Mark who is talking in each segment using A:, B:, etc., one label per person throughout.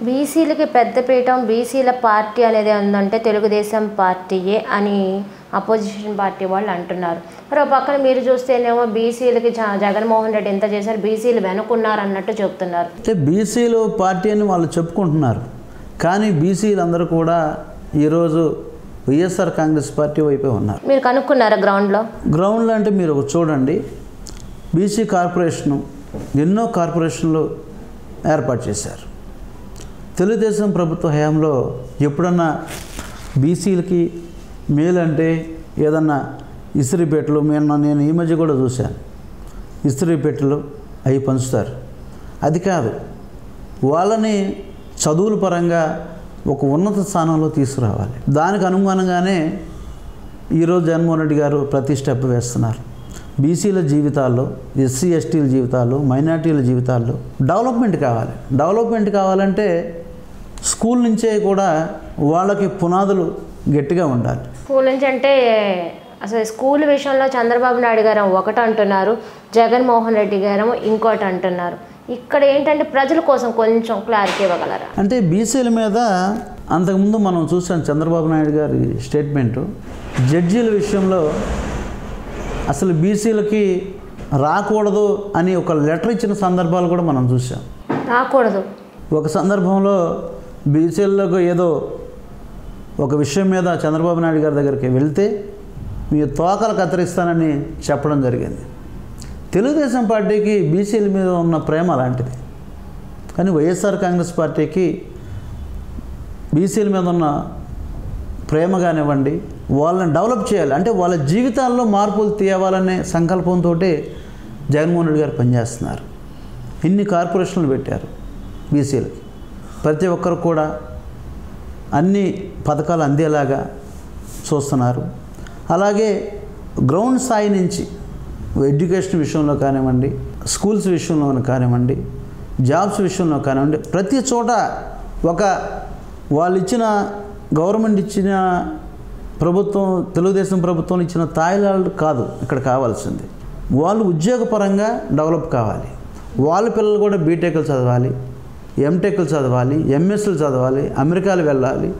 A: బీసీలకి పెద్దపీఠం బీసీల పార్టీ అనేది ఉందంటే తెలుగుదేశం పార్టీయే అని అపోజిషన్ పార్టీ వాళ్ళు అంటున్నారు. మరో పక్కన మీరు చూస్తేనేమో బీసీలకి జగన్మోహన్ రెడ్డి ఎంత చేశారు, బీసీలు వెనుకున్నారు అన్నట్టు చెప్తున్నారు.
B: అంటే బీసీలు పార్టీ అని వాళ్ళు చెప్పుకుంటున్నారు, కానీ బీసీలు అందరూ కూడా ఈరోజు వైఎస్ఆర్ కాంగ్రెస్ పార్టీ వైపే ఉన్నారు.
A: మీరు కనుక్కున్నారా గ్రౌండ్లో
B: అంటే మీరు చూడండి, బీసీ కార్పొరేషను ఎన్నో కార్పొరేషన్లు ఏర్పాటు చేశారు. తెలుగుదేశం ప్రభుత్వ హయాంలో ఎప్పుడన్నా బీసీలకి మేలంటే ఏదన్నా ఇస్త్రీపేటలు నేను ఈ మధ్య కూడా చూశాను, ఇస్త్రీపేటలు అవి పంచుతారు. అది కాదు, వాళ్ళని చదువుల పరంగా ఒక ఉన్నత స్థానంలో తీసుకురావాలి. దానికి అనుగుణంగానే ఈరోజు జగన్మోహన్ రెడ్డి గారు ప్రతి స్టెప్ వేస్తున్నారు. బీసీల జీవితాల్లో, ఎస్సీ ఎస్టీల జీవితాల్లో, మైనార్టీల జీవితాల్లో డెవలప్మెంట్ కావాలంటే స్కూల్ నుంచే కూడా వాళ్ళకి పునాదులు గట్టిగా ఉండాలి.
A: స్కూల్ నుంచి అంటే అసలు స్కూల్ విషయంలో చంద్రబాబు నాయుడు గారు ఒకటి అంటున్నారు, జగన్మోహన్ రెడ్డి గారు ఇంకోటి అంటున్నారు. ఇక్కడ ఏంటంటే ప్రజల కోసం కొంచెం క్లారిటీ ఇవ్వగలరా?
B: అంటే బీసీల మీద అంతకుముందు మనం చూసాం చంద్రబాబు నాయుడు గారి స్టేట్మెంటు, జడ్జీల విషయంలో అసలు బీసీలకి రాకూడదు అని ఒక లెటర్ ఇచ్చిన సందర్భాలు కూడా మనం చూసాం.
A: రాకూడదు
B: ఒక సందర్భంలో బీసీలకు ఏదో ఒక విషయం మీద చంద్రబాబు నాయుడు గారి దగ్గరికి వెళ్తే మీ తోకలు కత్తిరిస్తానని చెప్పడం జరిగింది. తెలుగుదేశం పార్టీకి బీసీల మీద ఉన్న ప్రేమ అలాంటిది, కానీ వైఎస్ఆర్ కాంగ్రెస్ పార్టీకి బీసీల మీద ఉన్న ప్రేమ కానివ్వండి, వాళ్ళని డెవలప్ చేయాలి, అంటే వాళ్ళ జీవితాల్లో మార్పులు తేవాలనే సంకల్పంతో జగన్మోహన్ రెడ్డి గారు పనిచేస్తున్నారు. ఇన్ని కార్పొరేషన్లు పెట్టారు బీసీలకి, ప్రతి ఒక్కరు కూడా అన్ని పథకాలు అందేలాగా చూస్తున్నారు. అలాగే గ్రౌండ్ స్థాయి నుంచి ఎడ్యుకేషన్ విషయంలో కానివ్వండి, స్కూల్స్ విషయంలో కానివ్వండి, జాబ్స్ విషయంలో కానివ్వండి, ప్రతి చోట వాళ్ళు ఇచ్చిన గవర్నమెంట్ ఇచ్చిన ప్రభుత్వం, తెలుగుదేశం ప్రభుత్వం ఇచ్చిన తాయిలాలు కాదు ఇక్కడ కావాల్సింది. వాళ్ళు ఉద్యోగపరంగా డెవలప్ కావాలి, వాళ్ళ పిల్లలు కూడా బీటెక్లు చదవాలి, ఎంటెక్లు చదవాలి, ఎంఎస్లు చదవాలి, అమెరికాలు వెళ్ళాలి,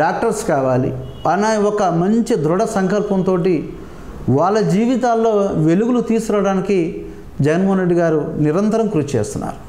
B: డాక్టర్స్ కావాలి అనే ఒక మంచి దృఢ సంకల్పంతో వాళ్ళ జీవితాల్లో వెలుగులు తీసుకురావడానికి జగన్మోహన్ రెడ్డి గారు నిరంతరం కృషి చేస్తున్నారు.